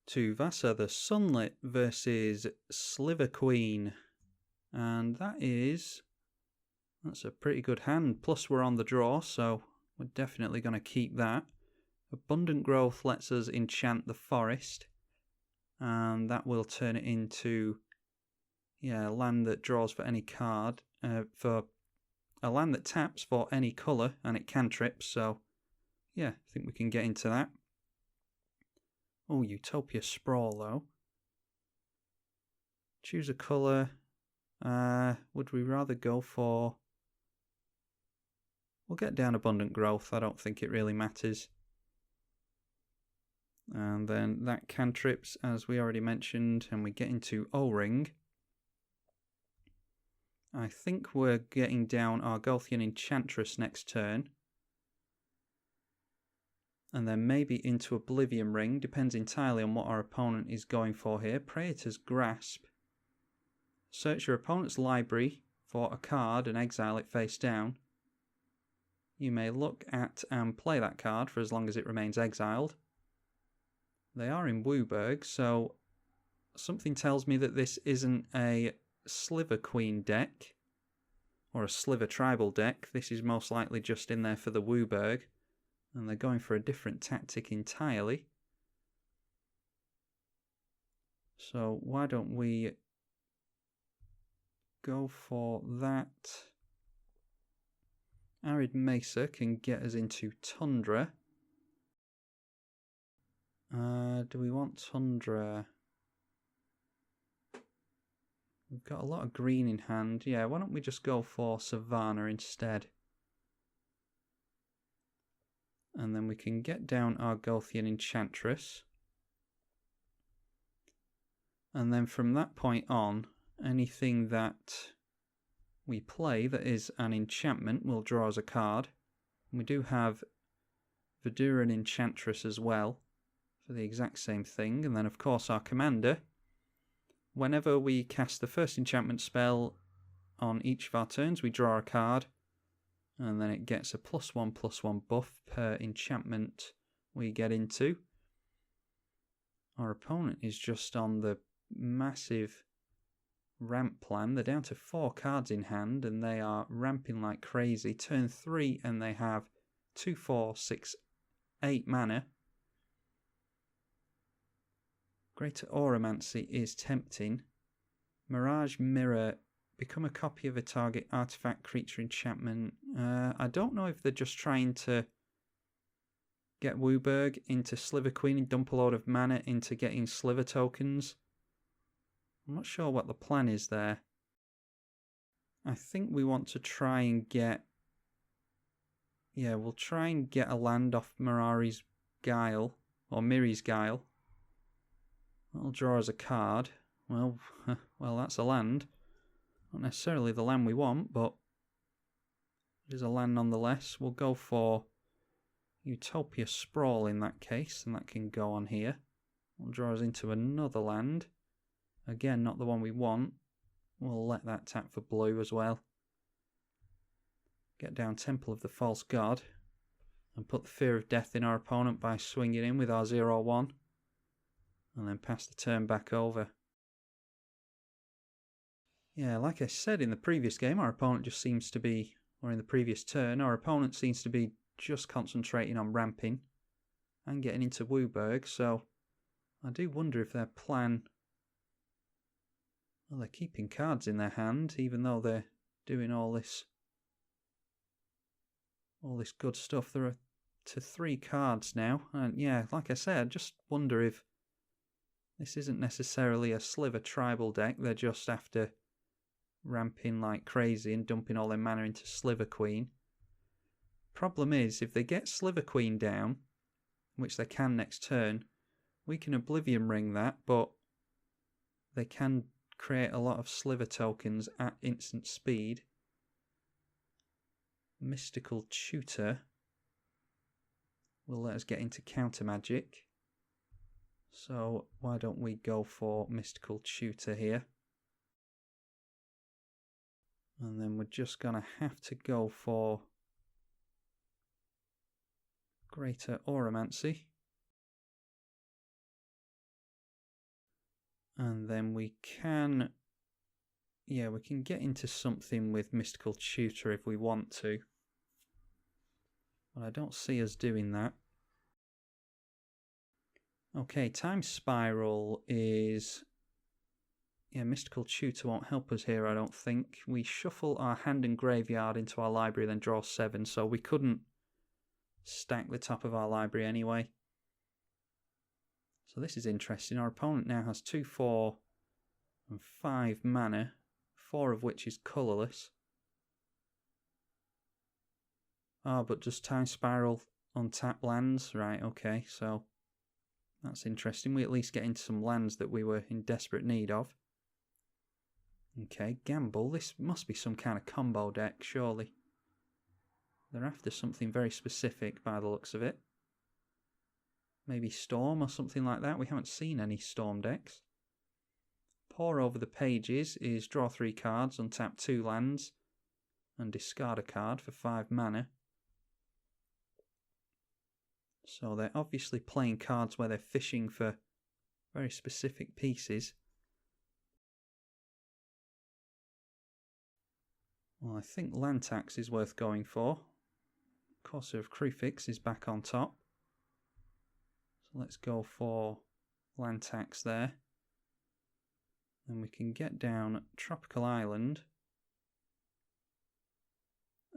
Tuvasa the Sunlit versus Sliver Queen. And that's a pretty good hand. Plus we're on the draw, so we're definitely going to keep that. Abundant Growth lets us enchant the forest. And that will turn it into a land that draws for any card. For a land that taps for any colour and it cantrips. So yeah, I think we can get into that. Oh, Utopia Sprawl though. Choose a colour. Would we rather go for... We'll get down Abundant Growth. I don't think it really matters. And then that cantrips, as we already mentioned, and we get into O-Ring. I think we're getting down Argothian Enchantress next turn. And then maybe into Oblivion Ring. Depends entirely on what our opponent is going for here. Praetor's Grasp. Search your opponent's library for a card and exile it face down. You may look at and play that card for as long as it remains exiled. They are in Wooburg, so something tells me that this isn't a Sliver Queen deck or a Sliver Tribal deck. This is most likely just in there for the Wooburg, and they're going for a different tactic entirely. So why don't we go for that? Arid Mesa can get us into Tundra. Do we want Tundra? We've got a lot of green in hand. Yeah, why don't we just go for Savannah instead? And then we can get down Argothian Enchantress. And then from that point on, anything that we play that is an enchantment will draw us a card. We do have Viduran Enchantress as well for the exact same thing. And then of course our commander, whenever we cast the first enchantment spell on each of our turns, we draw a card. And then it gets a +1/+1 buff per enchantment we get into. Our opponent is just on the massive ramp plan. They're down to 4 cards in hand and they are ramping like crazy. Turn 3 and they have 2, 4, 6, 8 mana. Greater Auramancy is tempting. Mirage Mirror, become a copy of a target artifact, creature, enchantment. I don't know if they're just trying to get Wooburg into Sliver Queen and dump a load of mana into getting Sliver tokens. I'm not sure what the plan is there. I think we want to try and get... Yeah, we'll try and get a land off Mirari's Guile, or Miri's Guile. That'll draw us a card. Well, that's a land. Not necessarily the land we want, but it is a land nonetheless. We'll go for Utopia Sprawl in that case, and that can go on here. We'll draw us into another land. Again, not the one we want. We'll let that tap for blue as well. Get down Temple of the False God and put the Fear of Death in our opponent by swinging in with our 0/1. And then pass the turn back over. Yeah, like I said in the previous game, our opponent just seems to be, or in the previous turn, our opponent seems to be just concentrating on ramping and getting into Wooburg. So I do wonder if their plan... Well, they're keeping cards in their hand, even though they're doing all this good stuff. There are to 3 cards now. And yeah, like I said, I just wonder if this isn't necessarily a Sliver Tribal deck. They're just after ramping like crazy and dumping all their mana into Sliver Queen. Problem is, if they get Sliver Queen down, which they can next turn, we can Oblivion Ring that, but they can create a lot of Sliver tokens at instant speed. Mystical Tutor will let us get into counter magic. So why don't we go for Mystical Tutor here? And then we're just going to have to go for Greater Auramancy. And then we can... yeah, we can get into something with Mystical Tutor if we want to. But I don't see us doing that. Okay, Time Spiral is... yeah, Mystical Tutor won't help us here, I don't think. We shuffle our hand and graveyard into our library, then draw 7, so we couldn't stack the top of our library anyway. So this is interesting. Our opponent now has 2, 4, and 5 mana, 4 of which is colourless. Oh, but does Time Spiral untap lands? Right, okay, so that's interesting. We at least get into some lands that we were in desperate need of. Okay, Gamble. This must be some kind of combo deck, surely. They're after something very specific by the looks of it. Maybe Storm or something like that. We haven't seen any Storm decks. Pore over the pages is draw 3 cards, untap 2 lands, and discard a card for 5 mana. So they're obviously playing cards where they're fishing for very specific pieces. Well, I think land tax is worth going for. Corsair of Krufix is back on top. So let's go for land tax there. And we can get down Tropical Island.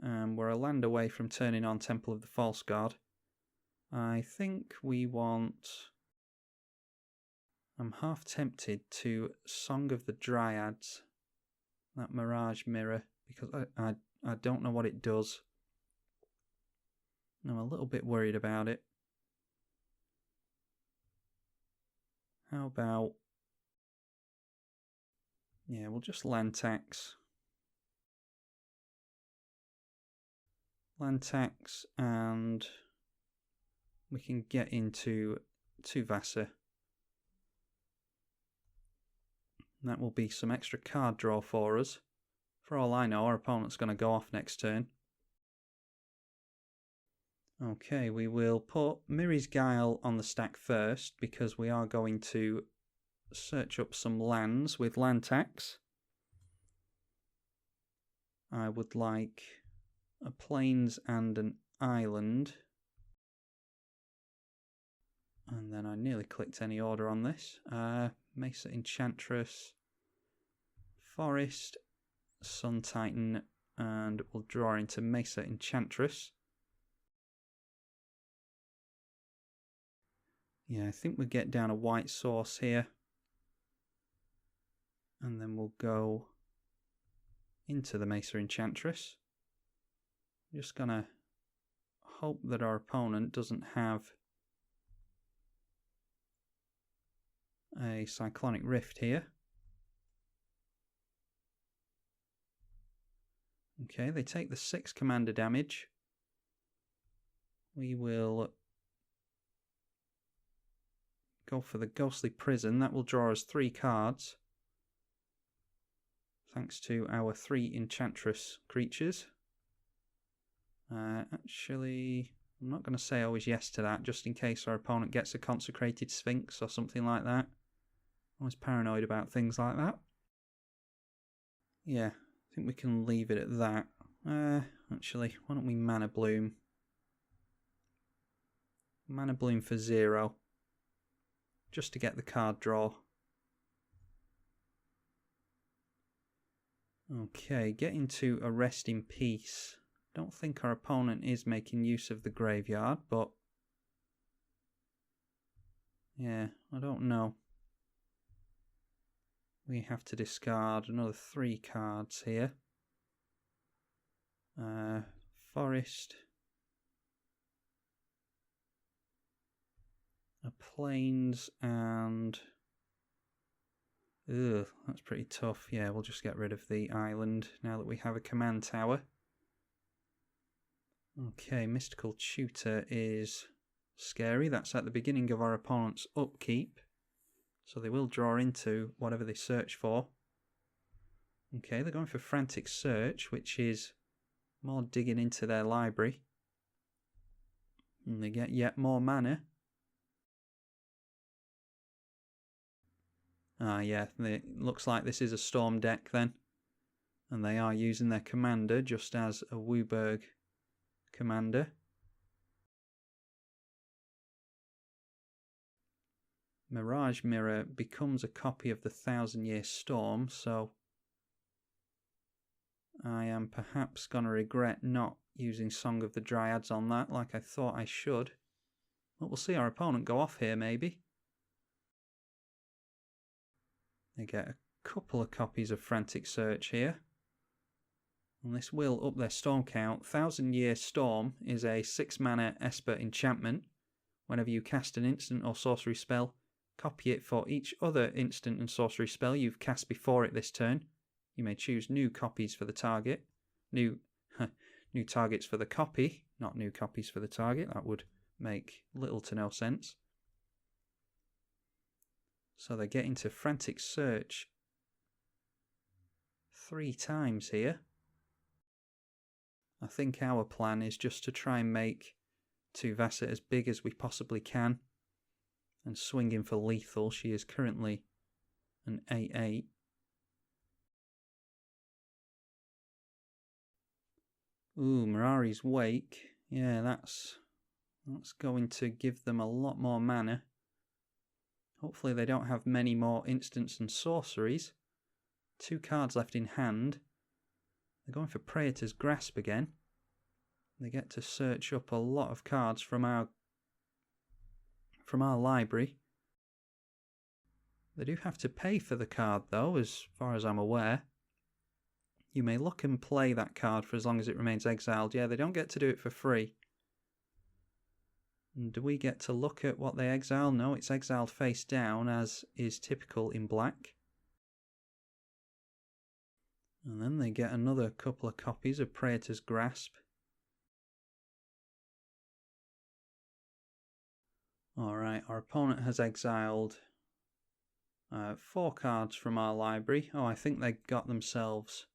And we're a land away from turning on Temple of the False God. I think we want... I'm half tempted to Song of the Dryads, that Mirage Mirror, because I don't know what it does. I'm a little bit worried about it. How about... yeah, we'll just land tax. Land tax, and we can get into Tuvasa. That will be some extra card draw for us. For all I know, our opponent's going to go off next turn. Okay, we will put Miri's Guile on the stack first, because we are going to search up some lands with land tax. I would like a plains and an island. And then I nearly clicked any order on this. Mesa Enchantress, Forest, Sun Titan, and we'll draw into Mesa Enchantress. Yeah, I think we'll get down a white source here. And then we'll go into the Mesa Enchantress. I'm just going to hope that our opponent doesn't have a Cyclonic Rift here. Okay, they take the 6 commander damage. We will go for the Ghostly Prison. That will draw us 3 cards, thanks to our 3 Enchantress creatures. Actually, I'm not going to say always yes to that, just in case our opponent gets a Consecrated Sphinx or something like that. I'm always paranoid about things like that. Yeah, I think we can leave it at that. Actually, why don't we Mana Bloom? Mana Bloom for 0. Just to get the card draw. Okay, get into a Rest in Peace. Don't think our opponent is making use of the graveyard, but... yeah, I don't know. We have to discard another 3 cards here. Forest. A Plains and... ugh, that's pretty tough. Yeah, we'll just get rid of the island now that we have a command tower. Okay, Mystical Tutor is scary. That's at the beginning of our opponent's upkeep. So they will draw into whatever they search for. Okay, they're going for Frantic Search, which is more digging into their library. And they get yet more mana. Ah, yeah, it looks like this is a Storm deck then. And they are using their commander just as a Wooburg commander. Mirage Mirror becomes a copy of the 1,000-Year Storm, so I am perhaps going to regret not using Song of the Dryads on that like I thought I should. But we'll see our opponent go off here maybe. They get a couple of copies of Frantic Search here. And this will up their storm count. 1,000-Year Storm is a 6-mana Esper enchantment. Whenever you cast an instant or sorcery spell, copy it for each other instant and sorcery spell you've cast before it this turn. You may choose new copies for the target. New targets for the copy, not new copies for the target. That would make little to no sense. So they get into Frantic Search 3 times here. I think our plan is just to try and make Tuvasa as big as we possibly can and swing in for lethal. She is currently an 8/8. Ooh, Mirari's Wake. Yeah, that's going to give them a lot more mana. Hopefully they don't have many more instants and sorceries. 2 cards left in hand. They're going for Praetor's Grasp again. They get to search up a lot of cards from our library. They do have to pay for the card though, as far as I'm aware. You may look and play that card for as long as it remains exiled. Yeah, they don't get to do it for free. And do we get to look at what they exile? No, it's exiled face down, as is typical in black. And then they get another couple of copies of Praetor's Grasp. Alright, our opponent has exiled 4 cards from our library. Oh, I think they got themselves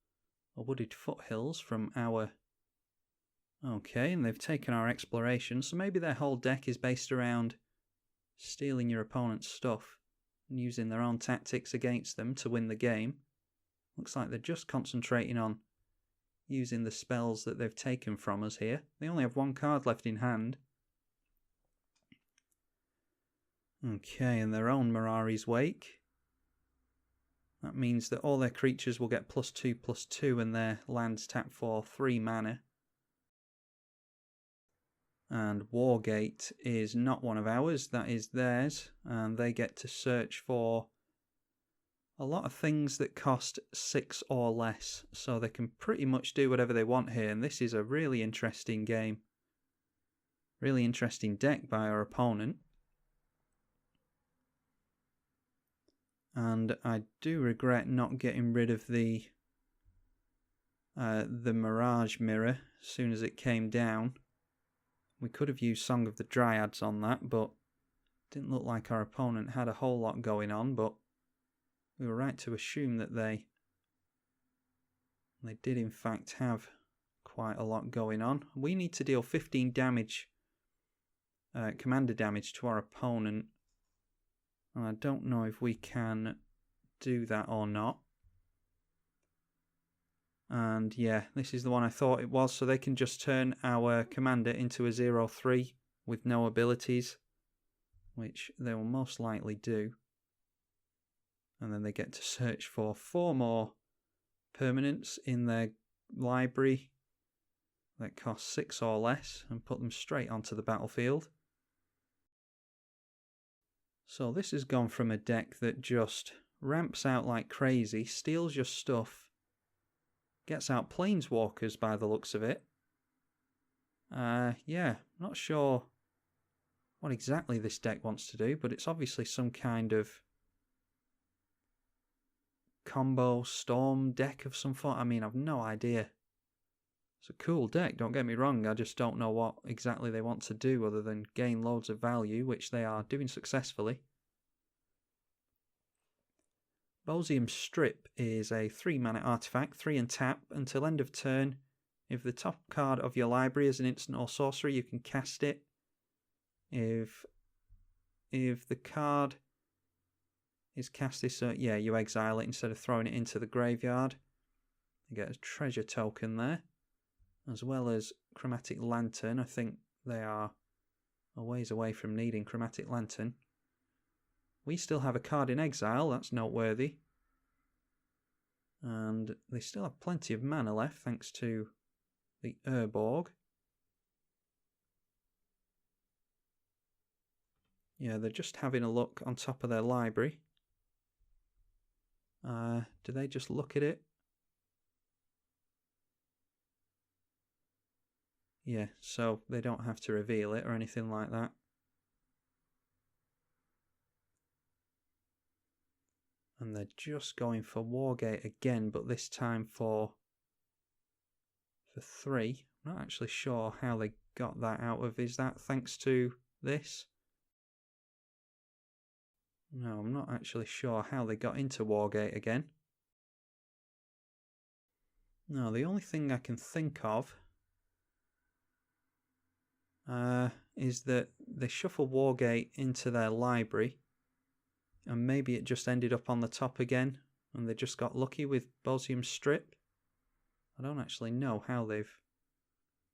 a Wooded Foothills from our... Okay, and they've taken our exploration, so maybe their whole deck is based around stealing your opponent's stuff and using their own tactics against them to win the game. Looks like they're just concentrating on using the spells that they've taken from us here. They only have 1 card left in hand. Okay, and their own Mirari's Wake. That means that all their creatures will get +2/+2 and their lands tap for 3 mana. And Wargate is not one of ours, that is theirs, and they get to search for a lot of things that cost 6 or less, so they can pretty much do whatever they want here, and this is a really interesting game. Really interesting deck by our opponent. And I do regret not getting rid of the Mirage Mirror as soon as it came down. We could have used Song of the Dryads on that, but it didn't look like our opponent had a whole lot going on, but we were right to assume that they did in fact have quite a lot going on. We need to deal 15 damage, commander damage to our opponent. And I don't know if we can do that or not. And yeah, this is the one I thought it was, so they can just turn our commander into a 0/3 with no abilities, which they will most likely do. And then they get to search for 4 more permanents in their library that cost 6 or less and put them straight onto the battlefield. So this has gone from a deck that just ramps out like crazy, steals your stuff, gets out Planeswalkers by the looks of it. Yeah, not sure what exactly this deck wants to do, but it's obviously some kind of combo storm deck of some sort. I mean, I've no idea. It's a cool deck, don't get me wrong, I just don't know what exactly they want to do other than gain loads of value, which they are doing successfully. Bosium Strip is a 3-mana artifact, 3 and tap. Until end of turn, if the top card of your library is an instant or sorcery, you can cast it. If the card is cast this. Yeah, you exile it instead of throwing it into the graveyard. You get a treasure token there, as well as Chromatic Lantern. I think they are a ways away from needing Chromatic Lantern. We still have a card in exile, that's noteworthy. And they still have plenty of mana left thanks to the Urborg. Yeah, they're just having a look on top of their library. Do they just look at it? Yeah, so they don't have to reveal it or anything like that. And they're just going for Wargate again, but this time for 3. I'm not actually sure how they got that out of. Is that thanks to this? No, I'm not actually sure how they got into Wargate again. No, the only thing I can think of is that they shuffle Wargate into their library, and maybe it just ended up on the top again, and they just got lucky with Bosium Strip. I don't actually know how they've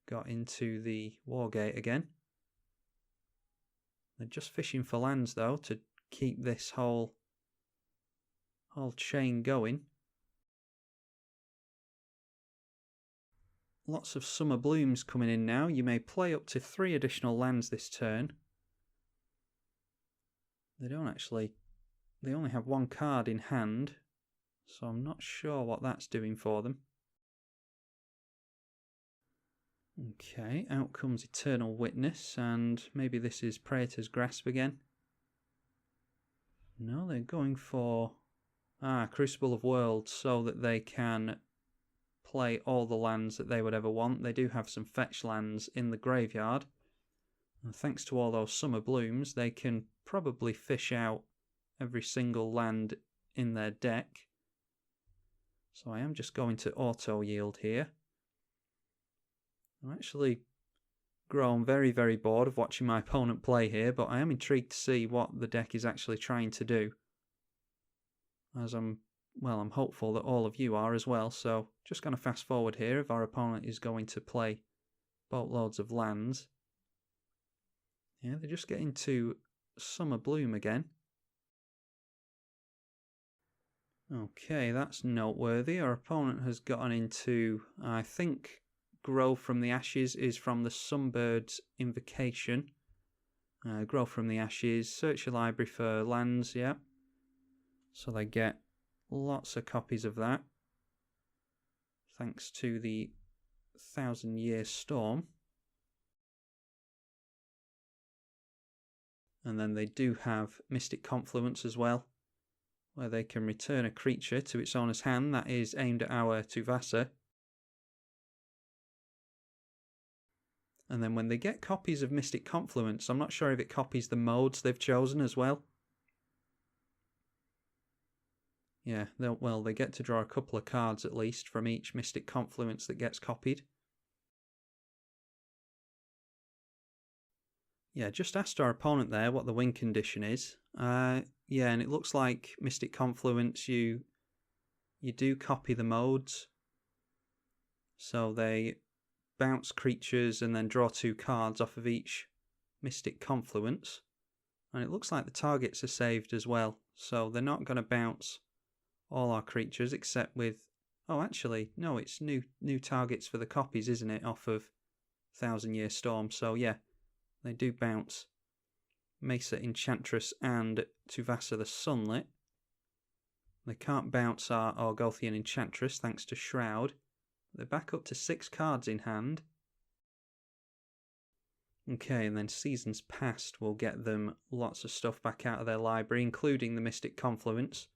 got into the Wargate again. They're just fishing for lands, though, to keep this whole chain going. Lots of Summer Blooms coming in now. You may play up to 3 additional lands this turn. They only have 1 card in hand, so I'm not sure what that's doing for them. Okay, out comes Eternal Witness, and maybe this is Praetor's Grasp again. No, they're going for Crucible of Worlds so that they can play all the lands that they would ever want. They do have some fetch lands in the graveyard, and thanks to all those Summer Blooms, they can probably fish out every single land in their deck. So I am just going to auto yield here. I'm actually grown very, very bored of watching my opponent play here, but I am intrigued to see what the deck is actually trying to do, as I'm hopeful that all of you are as well. So just going to fast forward here. If our opponent is going to play boatloads of lands, yeah, they're just getting to Summer Bloom again. Okay, that's noteworthy. Our opponent has gotten into, I think, Grow from the Ashes is from the Sunbird's Invocation. Grow from the Ashes, search your library for lands, yeah. So they get lots of copies of that, thanks to the 1000-Year Storm. And then they do have Mystic Confluence as well, where they can return a creature to its owner's hand that is aimed at our Tuvasa. And then when they get copies of Mystic Confluence, I'm not sure if it copies the modes they've chosen as well. Yeah, they get to draw a couple of cards at least from each Mystic Confluence that gets copied. Yeah, just asked our opponent there what the win condition is. Yeah, and it looks like Mystic Confluence, you do copy the modes. So they bounce creatures and then draw 2 cards off of each Mystic Confluence. And it looks like the targets are saved as well. So they're not going to bounce all our creatures except with... Oh, actually, no, it's new targets for the copies, isn't it, off of 1000-Year Storm. So yeah, they do bounce Mesa Enchantress and Tuvasa the Sunlit. They can't bounce our Orgothian Enchantress thanks to Shroud. They're back up to 6 cards in hand. Okay, and then Seasons Past will get them lots of stuff back out of their library, including the Mystic Confluence.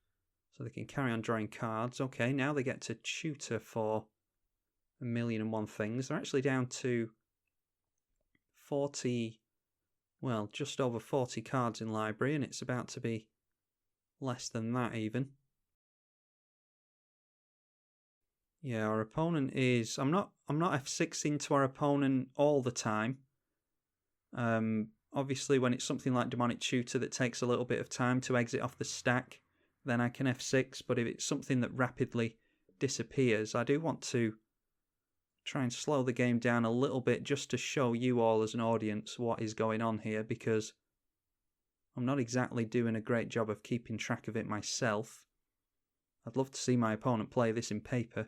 So they can carry on drawing cards. Okay, now they get to tutor for 1,000,001 things. They're actually down to 40, well, just over 40 cards in library, and it's about to be less than that even. Yeah, our opponent is... I'm not F6 into our opponent all the time. Obviously, when it's something like Demonic Tutor that takes a little bit of time to exit off the stack, then I can F6, but if it's something that rapidly disappears, I do want to try and slow the game down a little bit just to show you all as an audience what is going on here, because I'm not exactly doing a great job of keeping track of it myself. I'd love to see my opponent play this in paper.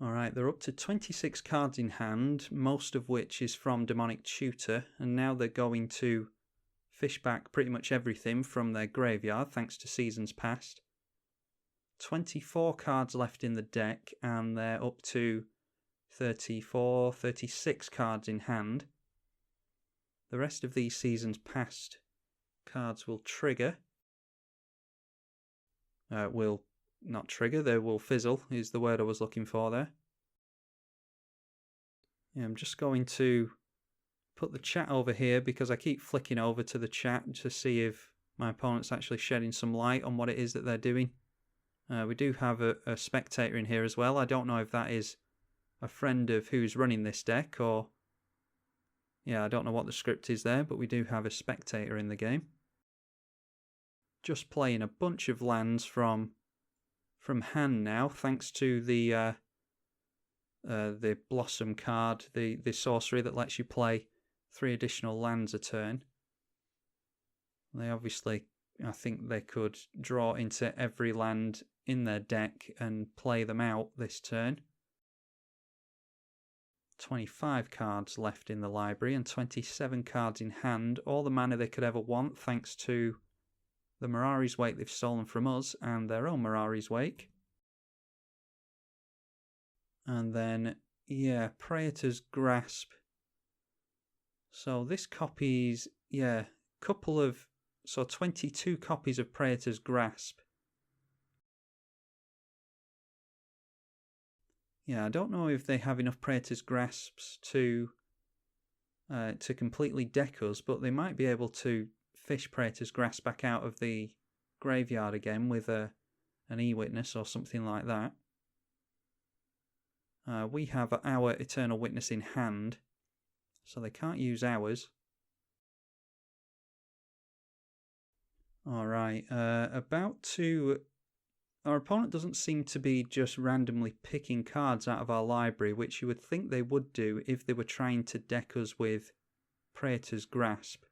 Alright, they're up to 26 cards in hand, most of which is from Demonic Tutor, and now they're going to fish back pretty much everything from their graveyard, thanks to Seasons Past. 24 cards left in the deck, and they're up to 34, 36 cards in hand. The rest of these Seasons Past cards will trigger. Will not trigger, they will fizzle, is the word I was looking for there. Yeah, I'm just going to put the chat over here because I keep flicking over to the chat to see if my opponent's actually shedding some light on what it is that they're doing. We do have a spectator in here as well. I don't know if that is a friend of who's running this deck, or yeah, I don't know what the script is there, but we do have a spectator in the game. Just playing a bunch of lands from hand now, thanks to the Blossom card, the sorcery that lets you play 3 additional lands a turn. They obviously, I think they could draw into every land in their deck and play them out this turn. 25 cards left in the library and 27 cards in hand, all the mana they could ever want thanks to the Mirari's Wake they've stolen from us and their own Mirari's Wake. And then, yeah, Praetor's Grasp. So this copies, yeah, 22 copies of Praetor's Grasp. Yeah, I don't know if they have enough Praetor's Grasps to completely deck us, but they might be able to fish Praetor's Grasp back out of the graveyard again with an E-Witness or something like that. We have our Eternal Witness in hand, so they can't use ours. Alright, our opponent doesn't seem to be just randomly picking cards out of our library, which you would think they would do if they were trying to deck us with Praetor's Grasp.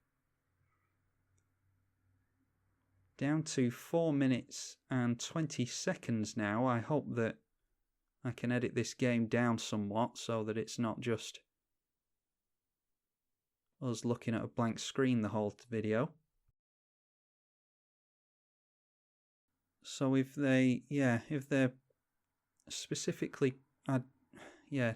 Down to 4 minutes and 20 seconds now. I hope that I can edit this game down somewhat so that it's not just us looking at a blank screen the whole video. So if they're specifically, now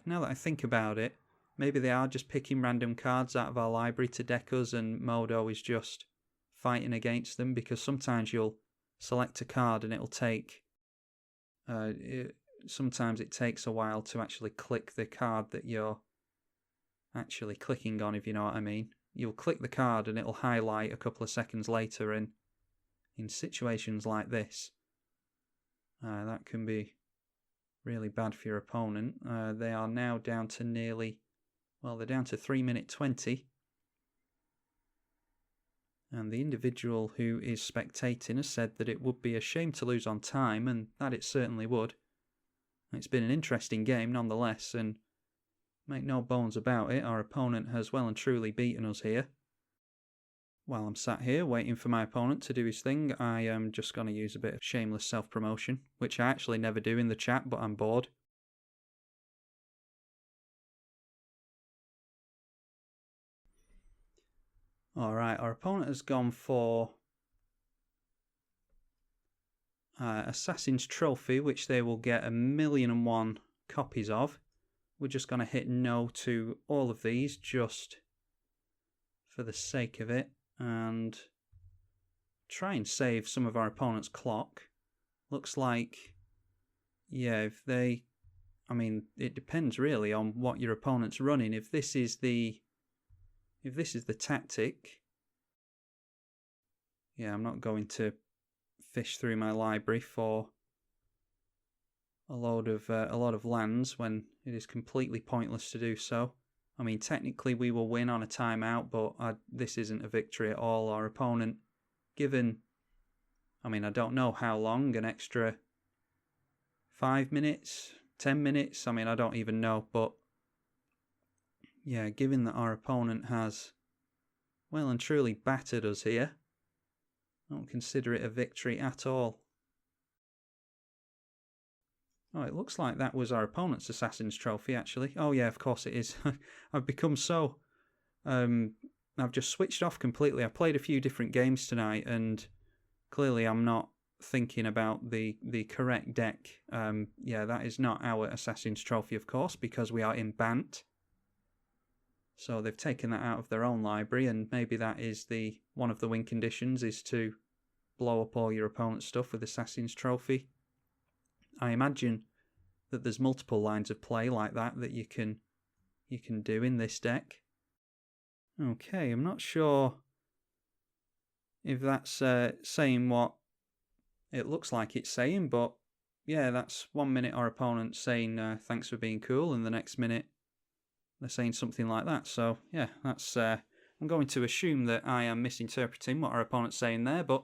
that I think about it, maybe they are just picking random cards out of our library to deck us and Modo is just fighting against them, because sometimes you'll select a card and it'll take, sometimes it takes a while to actually click the card that you're actually clicking on, if you know what I mean. You'll click the card and it'll highlight a couple of seconds later, and in situations like this, that can be really bad for your opponent. They are now down to they're down to 3 minutes 20. And the individual who is spectating has said that it would be a shame to lose on time, and that it certainly would. It's been an interesting game nonetheless, and make no bones about it, our opponent has well and truly beaten us here. While I'm sat here waiting for my opponent to do his thing, I am just going to use a bit of shameless self-promotion, which I actually never do in the chat, but I'm bored. Alright, our opponent has gone for Assassin's Trophy, which they will get 1,000,001 copies of. We're just going to hit no to all of these, just for the sake of it, and try and save some of our opponent's clock. Looks like, yeah, it depends really on what your opponent's running. If this is the tactic, yeah, I'm not going to fish through my library for a lot of lands when it is completely pointless to do so. I mean, technically we will win on a timeout, but this isn't a victory at all. Our opponent, given, I mean, I don't know how long, an extra 5 minutes, 10 minutes, I mean, I don't even know, but yeah, given that our opponent has well and truly battered us here, I don't consider it a victory at all. Oh, it looks like that was our opponent's Assassin's Trophy, actually. Oh yeah, of course it is. I've become so... I've just switched off completely. I played a few different games tonight, and clearly I'm not thinking about the correct deck. Yeah, that is not our Assassin's Trophy, of course, because we are in Bant. So they've taken that out of their own library, and maybe that is one of the win conditions, is to blow up all your opponent's stuff with Assassin's Trophy. I imagine that there's multiple lines of play like that you can do in this deck. Okay, I'm not sure if that's saying what it looks like it's saying, but yeah, that's 1 minute our opponent's saying thanks for being cool, and the next minute they're saying something like that. So yeah, that's I'm going to assume that I am misinterpreting what our opponent's saying there, but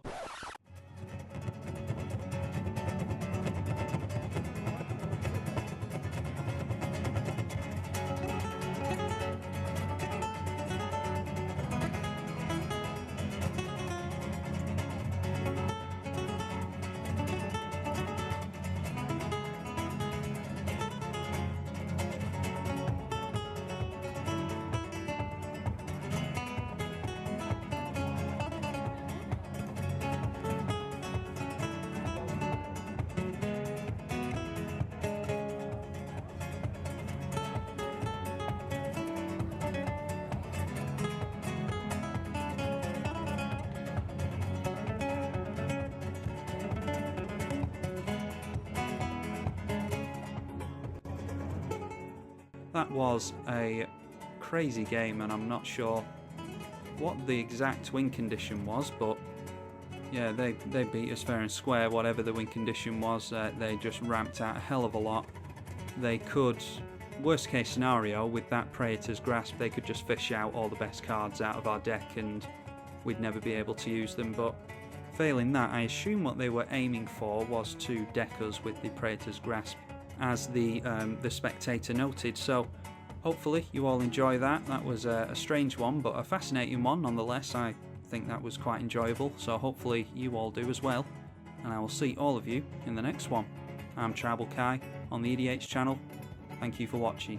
that was a crazy game, and I'm not sure what the exact win condition was, but yeah, they beat us fair and square. Whatever the win condition was, they just ramped out a hell of a lot. They could, worst case scenario, with that Praetor's Grasp, they could just fish out all the best cards out of our deck and we'd never be able to use them, but failing that, I assume what they were aiming for was to deck us with the Praetor's Grasp, as the spectator noted. So hopefully you all enjoy that. That was a strange one, but a fascinating one nonetheless. I think that was quite enjoyable, so hopefully you all do as well, and I will see all of you in the next one. I'm Tribalkai on the EDH channel. Thank you for watching.